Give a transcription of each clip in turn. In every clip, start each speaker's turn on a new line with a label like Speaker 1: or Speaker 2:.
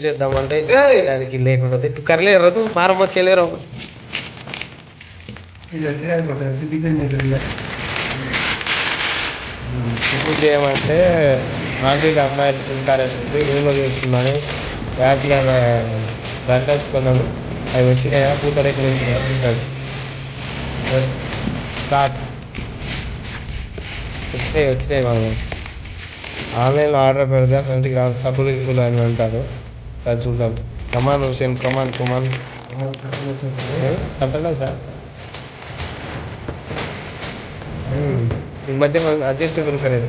Speaker 1: చేద్దామంటే దానికి లేకుండా కర్లేరు మారమ్మకెళ్ళారు ఇప్పుడు ఏమంటే ఆంటీలు అమ్మాయిలు తింటారని రూమ్లో చేస్తున్నాను యాక్చువల్గా దండేసుకున్నాను అవి వచ్చినాయా పూతరేకులు స్టార్ట్ వచ్చినాయి మనం ఆన్లైన్లో ఆర్డర్ పెడితే ఇంటికి రాదు సబ్బులు గిబ్బులు అని అంటారు అది చూద్దాం కమాన్ హుసేన్ కమాన్ చెప్పలే సార్ ఈ మధ్య మనం అడ్జస్ట్ కొనుక్కలేదు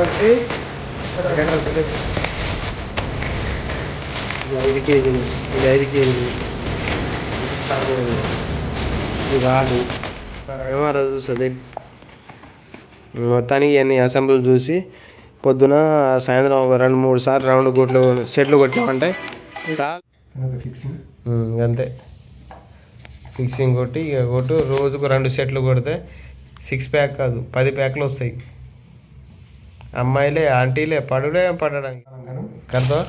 Speaker 1: వచ్చి 5 కేజీలు ఇది 5 కేజీలు ఇది రాదు ఏమారా చూస్తుంది మొత్తానికి అన్ని అసెంబ్లీ చూసి పొద్దున సాయంత్రం ఒక 2-3 సార్లు రౌండ్ గుట్లు సెట్లు కొట్టామంటే అంతే ఫిక్సింగ్ కొట్టి ఇక కొట్టు రోజుకు 2 సెట్లు కొడితే 6 ప్యాక్ కాదు 10 ప్యాక్లు వస్తాయి అమ్మాయిలే ఆంటీలే పడడానికి కడతా